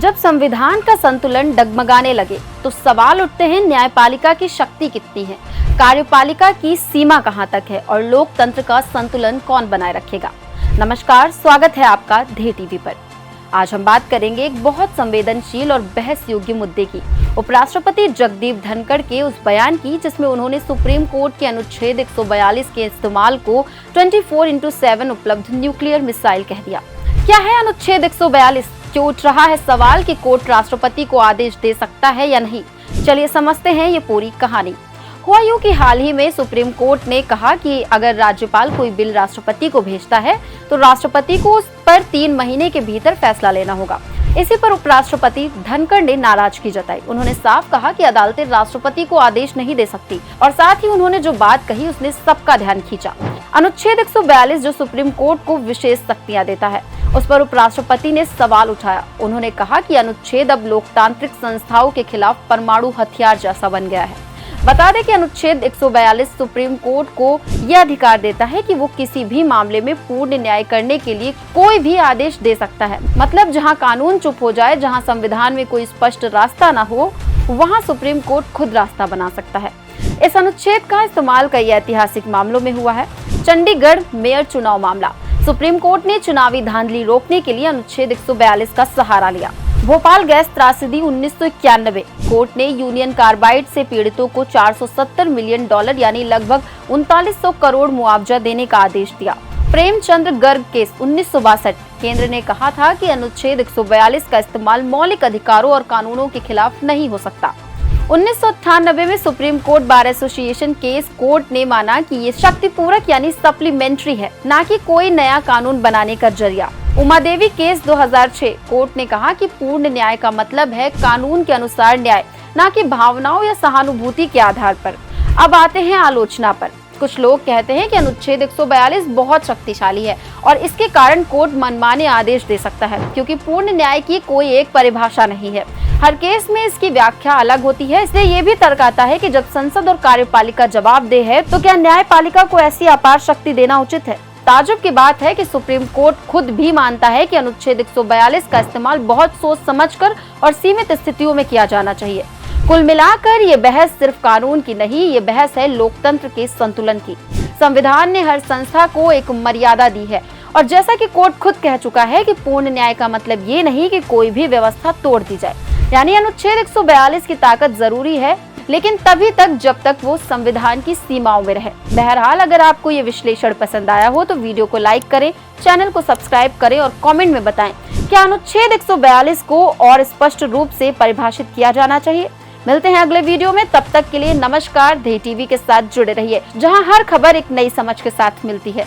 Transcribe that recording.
जब संविधान का संतुलन डगमगाने लगे तो सवाल उठते हैं, न्यायपालिका की शक्ति कितनी है, कार्यपालिका की सीमा कहां तक है और लोकतंत्र का संतुलन कौन बनाए रखेगा। नमस्कार, स्वागत है आपका धे टीवी पर। आज हम बात करेंगे एक बहुत संवेदनशील और बहस योग्य मुद्दे की, उपराष्ट्रपति जगदीप धनखड़ के उस बयान की जिसमें उन्होंने सुप्रीम कोर्ट के अनुच्छेद 142 के इस्तेमाल को 24/7 उपलब्ध न्यूक्लियर मिसाइल कह दिया। क्या है अनुच्छेद 142? क्यों उठ रहा है सवाल कि कोर्ट राष्ट्रपति को आदेश दे सकता है या नहीं? चलिए समझते हैं ये पूरी कहानी। हुआ यूं कि हाल ही में सुप्रीम कोर्ट ने कहा कि अगर राज्यपाल कोई बिल राष्ट्रपति को भेजता है तो राष्ट्रपति को उस पर 3 महीने के भीतर फैसला लेना होगा। इसी पर उपराष्ट्रपति धनखड़ ने नाराजगी जताई। उन्होंने साफ कहा कि अदालतें राष्ट्रपति को आदेश नहीं दे सकती और साथ ही उन्होंने जो बात कही उसने सबका ध्यान खींचा। अनुच्छेद 142 जो सुप्रीम कोर्ट को विशेष शक्तियां देता है, उस पर उपराष्ट्रपति ने सवाल उठाया। उन्होंने कहा कि अनुच्छेद अब लोकतांत्रिक संस्थाओं के खिलाफ परमाणु हथियार जैसा बन गया है। बता दें कि अनुच्छेद 142 सुप्रीम कोर्ट को यह अधिकार देता है कि वो किसी भी मामले में पूर्ण न्याय करने के लिए कोई भी आदेश दे सकता है। मतलब जहां कानून चुप हो जाए, जहां संविधान में कोई स्पष्ट रास्ता न हो, वहां सुप्रीम कोर्ट खुद रास्ता बना सकता है। इस अनुच्छेद का इस्तेमाल कई ऐतिहासिक मामलों में हुआ है। चंडीगढ़ मेयर चुनाव मामला, सुप्रीम कोर्ट ने चुनावी धांधली रोकने के लिए अनुच्छेद 142 का सहारा लिया। भोपाल गैस त्रासदी 1991, कोर्ट ने यूनियन कार्बाइड से पीड़ितों को $470 मिलियन यानी लगभग 3900 करोड़ मुआवजा देने का आदेश दिया। प्रेमचंद्र गर्ग केस 1962, केंद्र ने कहा था कि अनुच्छेद 142 का इस्तेमाल मौलिक अधिकारों और कानूनों के खिलाफ नहीं हो सकता। 1998 में supreme court bar association case, court ने माना कि ये शक्ति पूरक यानी सप्लीमेंट्री है, ना कि कोई नया कानून बनाने का जरिया। उमा देवी केस 2006, कोर्ट ने कहा कि पूर्ण न्याय का मतलब है कानून के अनुसार न्याय, ना कि भावनाओं या सहानुभूति के आधार पर। अब आते हैं आलोचना पर। कुछ लोग कहते हैं कि अनुच्छेद 142 बहुत शक्तिशाली है और इसके कारण कोर्ट मनमाने आदेश दे सकता है, क्योंकि पूर्ण न्याय की कोई एक परिभाषा नहीं है। हर केस में इसकी व्याख्या अलग होती है। इसलिए ये भी तर्क आता है कि जब संसद और कार्यपालिका जवाबदेह है तो क्या न्यायपालिका को ऐसी अपार शक्ति देना उचित है? ताज्जुब की बात है कि सुप्रीम कोर्ट खुद भी मानता है कि अनुच्छेद 142 का इस्तेमाल बहुत सोच समझकर और सीमित स्थितियों में किया जाना चाहिए। कुल मिलाकर ये बहस सिर्फ कानून की नहीं, ये बहस है लोकतंत्र के संतुलन की। संविधान ने हर संस्था को एक मर्यादा दी है और जैसा कि कोर्ट खुद कह चुका है कि पूर्ण न्याय का मतलब ये नहीं कि कोई भी व्यवस्था तोड़ दी जाए। यानी अनुच्छेद 142 की ताकत जरूरी है, लेकिन तभी तक जब तक वो संविधान की सीमाओं में रहे। बहरहाल, अगर आपको ये विश्लेषण पसंद आया हो तो वीडियो को लाइक करें, चैनल को सब्सक्राइब करें और कमेंट में बताएं क्या अनुच्छेद 142 को और स्पष्ट रूप से परिभाषित किया जाना चाहिए। मिलते हैं अगले वीडियो में, तब तक के लिए नमस्कार। धे टीवी के साथ जुड़े रहिए, जहां हर खबर एक नई समझ के साथ मिलती है।